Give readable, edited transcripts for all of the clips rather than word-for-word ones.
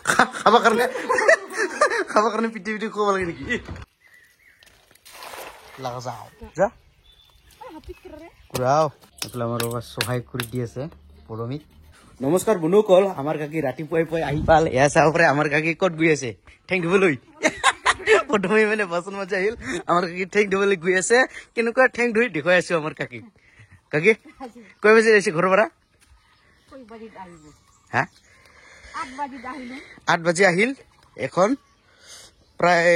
খাবা কাৰণে পিটি পিটি খুৱাব লাগে নেকি লাগা যাও যা কুৰাও এইফালে আমাৰ বাবা সহায় কৰি দি আছে পৰমিক নমস্কাৰ বন্ধুসকল আমাৰ কাকি ৰাতিপুৱাই পুৱাই আহি পাল এয়া চাব পাৰে আমাৰ কাকি ক'ত গৈ আছে ঠেং ধুবলৈ প্ৰথমে মানে বাচন মাজে আহিল আমাৰ কাকি ঠেং ধুবলৈ গৈ আছে কেনেকুৱা ঠেং ধুই দেখুৱাই আছো আমাৰ কাকি কাকি কৈ বাজি আহিছে ঘৰৰ পৰা হা 8 বাজি আহিল এখন প্ৰায়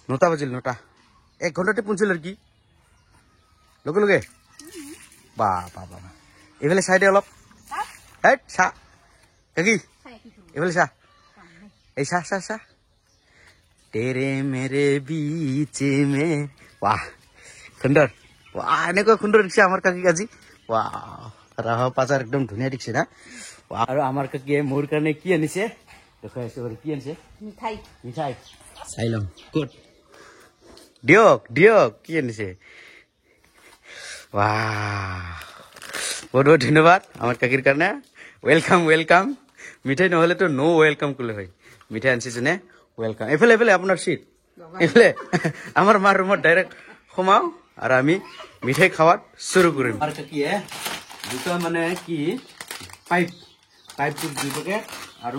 9টা বাজিল 9টা 1 ঘণ্টাতে পৌঁছিল আর কি লগে লগে বা বা বা এবেলে সাইডে অলপ এই সা কাকি এবেলে সা এই সা সা সা तेरे मेरे बीच में वाह सुंदर वाह এনেকুৱা সুন্দৰ দিছে আমাৰ কাকি আজি वाह ৰাহ পাজাৰ একদম ধুনীয়া দিছে না আৰু আমাৰ কাকিয়ে মোৰ কাৰণে কি আনিছে দেখাই আছে কি আনিছে মিঠাই মিঠাই চাইলম গুড দিয়ক দিয়ক কি আনিছে वाह बहुत बहुत धन्यवाद আমার কাকির কারণে ওয়েলকাম ওয়েলকাম মিঠাই নহলে তো নো ওয়েলকাম কলে হয় মিঠাই আনছে জনে ওয়েলকাম এফালে এফালে আপনার সিট এফালে আমার মার রুমত ডাইরেক্ট সোমাও আর আমি মিঠাই খাওয়া শুরু করিম আর কাকিয়ে দুটা মানে কি পাইপ পাইপ দুই পেকেট আর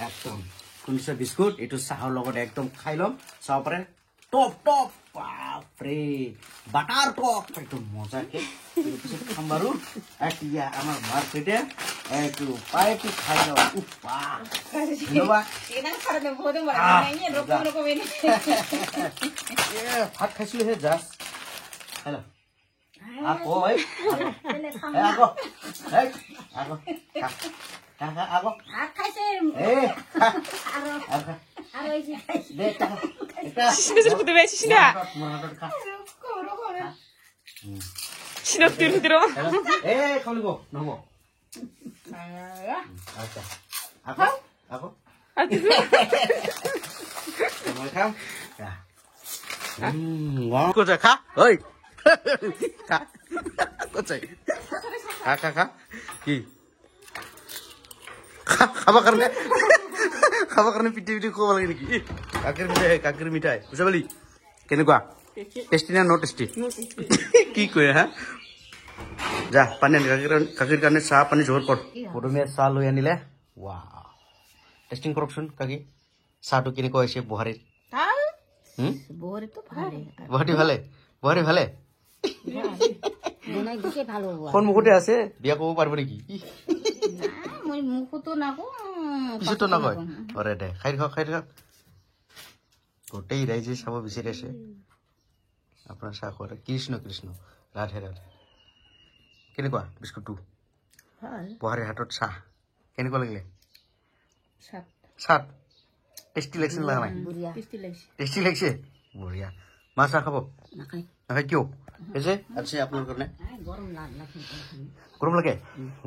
একদম কুনসা বিস্কুট এটু চাহর লগত একদম খাই লম চাহ পারে টপ টপ বাপরে বাটার টপ একদম মজাকে খামারু এতিয়া আমার মার পেটে একটু পাইপ খাই দাও উপা ধন্যবা এনা খারে বহুত মজা নাই রকম রকম এ ভাত খাইছিল হে জাস hello ako ay ako ay ako kaka ako খাইছে aro আইছি দেখটা এটা সিনে ফুটে বেশি সিনা সিনা তির তির খালিগো নবো আচ্ছা ako ako তোমার খাও কোজা খা ওই খা কোচাই খা খা খা কি খাবা কাৰণে পিটি পিটি খুৱাব লাগে নেকি কাকিৰ মিঠাই বুঝা পালি কেনেকুৱা টেষ্টি না ন টেষ্টি কি কয় হা যা পানী কাকিৰ কাৰণে চাহ পানী জোৰ কৰ প্ৰথমে চাহ লৈ আনিলে ৱাও টেষ্টিং কৰকচোন কাকি চাহটো কেনেকুৱা হৈছে বহাৰীৰ বহাৰী ভালে বহাৰী ভালে সন্মুখতে আছে বিয়া ক'ব পাৰিব নেকি পিছতো নকয় অৰে দে খাই থাক গোটেই ৰাইজে চাব বিচাৰি আছে আপোনাৰ চাহ খোৱা কৃষ্ণ কৃষ্ণ ৰাধে ৰাধে কেনেকুৱা বিস্কুটটো বহাৰীৰ হাতত চাহ কেনেকুৱা লাগিলে চাট টেষ্টি লাগিছে লগা নাই টেষ্টি লাগিছে বঢ়িয়া মা চাহ খাব নাখায় কিয় এসে আছে আপনার কারণে গরম লাগে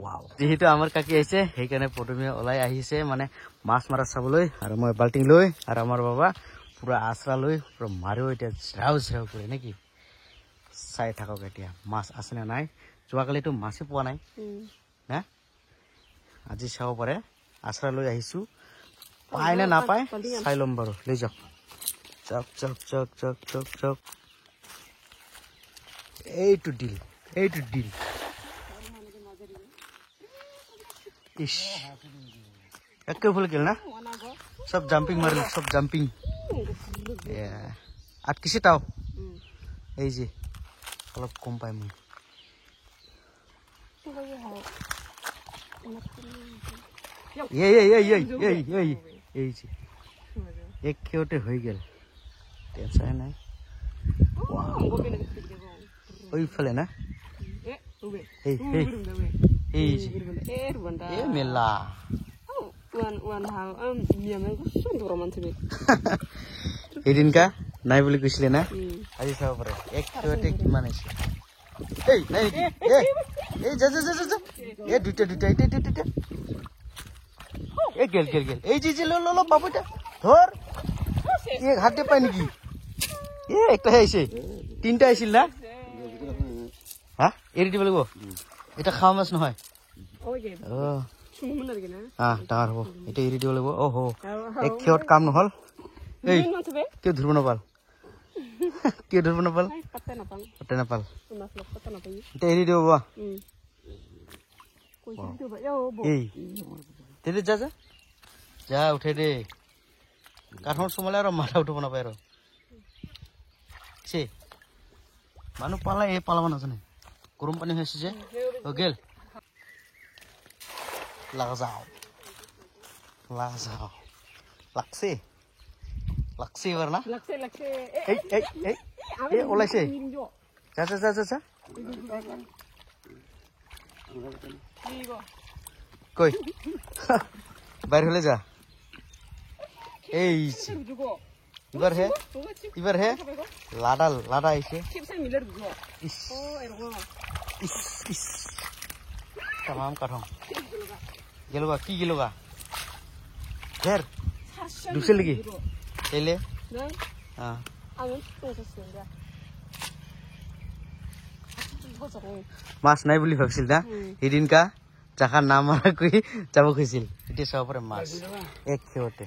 ওয়াও যেহেতু আমার কাকি আছে সেইকাৰণে প্ৰথমে ওলাই আহিছে মানে মাছ মাৰা চাবলৈ আৰু মই বাল্টিং লৈ আৰু আমাৰ বাবা পুৰা আশ্ৰা লৈ পুৰা মাৰিও এতিয়া ঝৰাও কৰে নেকি চাই থাকক এতিয়া মাছ আছে না নাই যোৱাকালিতো মাছে পোৱা নাই না আজি চাব পাৰে আশ্ৰা লৈ আহিছো পায় না নাপায় চাই ল'ম বাৰু লৈ যাওক চক চক চক চক চক চক এইটো ডিল ইস একে ভুল গেল না সব জাম্পিং মারিল সব জাম্পিং আটকিছে তাও এই যে অলপ কম পাই মই এই যে এক খেওতে হয়ে গেল টেনশন নাই ওইফালে না মেলা সেইদিনকা নাই বুলি কৈছিলে না আজি চাব পাৰে এক খেওতে কিমান আছে এই নাই এই যা এই দুটা এই গেল এই যে লো বাবুটা ধর এক হাতে পাই নাকি একটা আইছে তিনটা আইছিল না হ্যাঁ এৰি দিব লাগিব এটা খাওয়া মাছ নহয় ডাঙৰ হ'ব এতিয়া এৰি দিব লাগিব অহ এক খেৰত কাম নহ'ল এই কিয় ধৰিব নাপাল কিয় ধৰিব নাপাল পতে নাপাল এতিয়া এৰি দিব বা এই তেনে যা যা যা উঠে দে কাঠৰ সোমালে আৰু মাথা উঠিব নাপায় আৰু মানুহ পালা এই পালাব নাজানে গৰম পানী হৈছে যে গেল লাগা যাও লাগছে এবাৰ না এই ওলাইছে যা যা যা যা কই বাইর হলে যা এই এবার হে লাডা আইছে তামাম কাঠম গেলুগা কি গেলুগা ঘের দুসে লাগি এলে মাছ নাই বুলি ভাবিছিল না সেইদিনকা জাখা নাম কৰি যাব খুজিছিল এতিয়া চাব পাৰে মাছ এক খেৱতে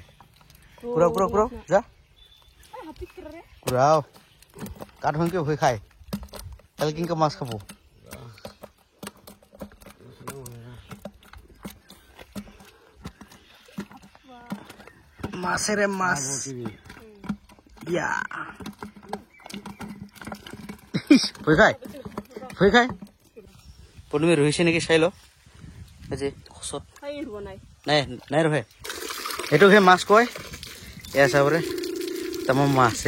কুৰা যা কুৰাও কাঠকে ভয় খায় তাহলে কিনকে মাছ খাব মাছেৰে মাছ ইয়া ভয় খায় পদুমে ৰহিছে নেকি চাই ল আজি নাই ৰহে এইটোক সেই মাছ কয় এয়া চাবৰে তামাম মাছ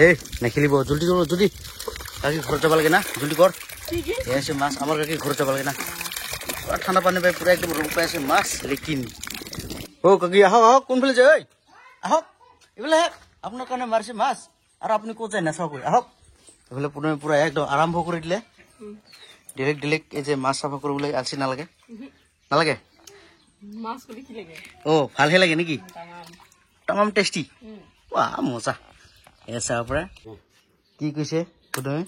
নেখেলিব জলদি কাকি ঘৰত যাব লাগে না জলদি কৰ এয়া মাছ আমাৰ কাকি ঘৰত যাব লাগে না পুৰা ঠাণ্ডা পানী পাই পুৰা একদম ৰং পাই আছে মাছ লেকিন অ কাকি আহক কোনফালে যায় আহক এইফালে আপোনাৰ কাৰণে মাৰিছে মাছ আৰু আপুনি ক'ত যায় নাচাওকৈ আহক এইফালে পদুমে পুৰা একদম আৰম্ভ কৰি দিলে ডিলেক্ট এই যে মাছ চাফা কৰিবলৈ আলচি নালাগে অ ভালহে লাগে নেকি তামাম টেষ্টি ৱাহ মজা এয়া চাব পৰা কি কৈছে পদুমে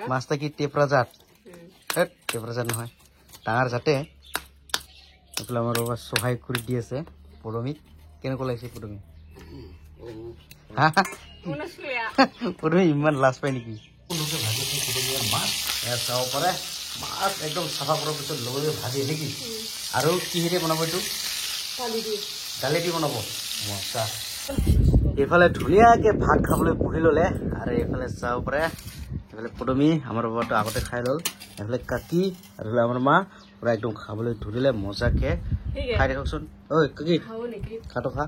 মাছটা কি টেপৰা জাত টেপৰা জাত নহয় ডাঙৰ জাতে এইফালে আমাৰ সহায় কৰি দি আছে পদুমিক কেনেকুৱা লাগিছে পদুমি পদুমি ইমান লাজ পায় নেকি মাছ এয়া চাব পাৰে মাছ একদম চাফা কৰাৰ পিছত লগে ভাজি নেকি আৰু কিহেৰে বনাব এইটো দালি দি বনাব মজা এইফালে ধুনীয়াকে ভাত খাবলৈ বহি ল'লে আৰু এইফালে চাব পাৰে এইফালে পদুমি আমাৰ বাবাটো আগতে খাই ল'ল এইফালে কাকি আৰু আমাৰ মা পুৰা একদম খাবলৈ ধৰিলে মজাকে খাই দেখকচোন ঐ কাকি খাটো খা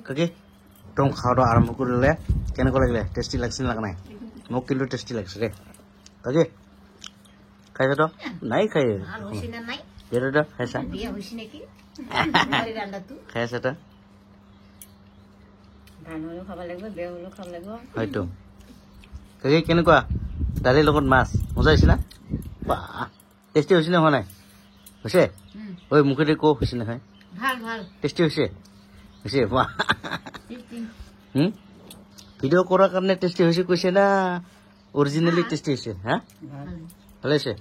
কাকি একদম খাওয়াটো আৰম্ভ কৰি ল'লে কেনেকুৱা লাগিলে টেষ্টি লাগছে লগা নাই মোক কিন্তু টেষ্টি লাগিছে দে কাকি খাইছা তো নাই খাই খাইছা খাইছা তো হয়তো কাকি কেনেকুৱা দালিৰ লগত মাছ মজা হৈছে না বাহ টেষ্টি হৈছে নে হোৱা নাই হৈছে ঐ মুখেদি ক হৈছে নহয় টেষ্টি হৈছে ভিডিঅ' কৰাৰ কাৰণে টেষ্টি হৈছে কৈছে না অৰিজিনেলি টেষ্টি হৈছে হা ভালে হৈছে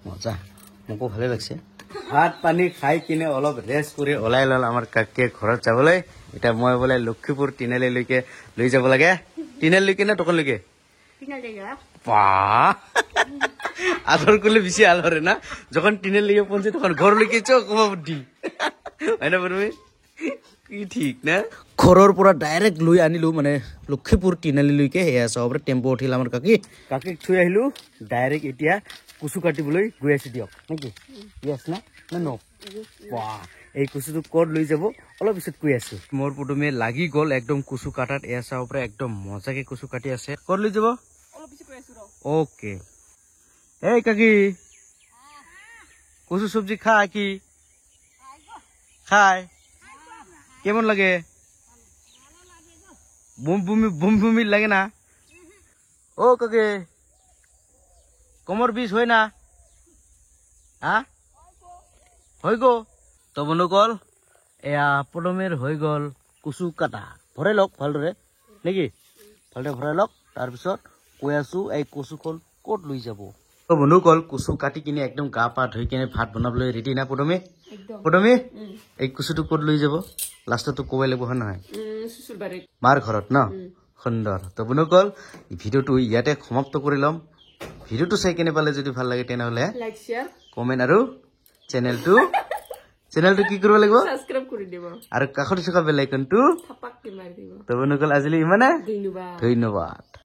মজা মোকো ভালে লাগিছে ভাত পানী খাই কিনে অলপ ৰেষ্ট কৰি ওলাই ল'ল আমাৰ কাকিয়ে ঘৰত যাবলৈ এতিয়া মই বোলে লক্ষীপুৰ তিনিআলিলৈকে লৈ যাব লাগে তিনিআলিলৈকে নে দোকানলৈকে আদর করলে বেশি আল হরে না যখন তিনিআলিলৈকে পৌঁছে তখন ঘরলৈকে চোখ বুদ্ধি হয় না বলবি কি ঠিক না ঘৰৰ পৰা ডাইৰেক্ট লৈ আনিলো মানে লক্ষীপুৰ তিনিআলিলৈকে সেয়া চবৰে টেম্পো উঠিল আমাৰ কাকিক থৈ আহিলো ডাইৰেক্ট এতিয়া কুচু কাটিবলৈ গৈ আছো দিয়ক নেকি ইয়েছ না ন বাহ এই কুচুটো ক'ত লৈ যাব অলপ পিছত কৈ আছো মোৰ পদুমে লাগি গ'ল একদম কুচু কাটাত এয়া চাব পৰা একদম মজাকে কুচু কাটি আছে ক'ত লৈ যাব অলপ পিছত কৈ আছো ওকে এই কাকি কুচু সবজি খায় কি খায় কেমন লাগে বুমি লাগে না ও কাকে কোমর বিষ হয় না হ্যাঁ হৈ গো তো বন্ধুসকল এয়া পদুমেৰ হৈ গ'ল কুচু কাটা ভৰাই লওক ভালদৰে নেকি ভালদৰে ভৰাই লওক তাৰপিছত কৈ আছো এই কচুখন ক'ত লৈ যাব তো বন্ধুসকল কুচু কাটি কিনে একদম গা পা ধুই কিনে ভাত বনাবলৈ ৰেডি না পদমী পদমী এই কুচুটো ক'ত লৈ যাব লাষ্টতো ক'বই লাগিব হয় নহয় মাৰ ঘৰত ন সুন্দৰ তো বন্ধুসকল ভিডিঅ'টো ইয়াতে সমাপ্ত কৰি ল'ম ভিডিঅ'টো চাই কেনে পালে যদি ভাল লাগে তেনেহ'লে লাইক শেয়াৰ কমেণ্ট আৰু চেনেলটো কি কৰিব লাগিব সাবস্ক্ৰাইব কৰি দিব আৰু কাষত থকা বেল আইকনটো থাপাককে মাৰি দিব তো বন্ধুসকল আজিলৈ ইমানে ধন্যবাদ ধন্যবাদ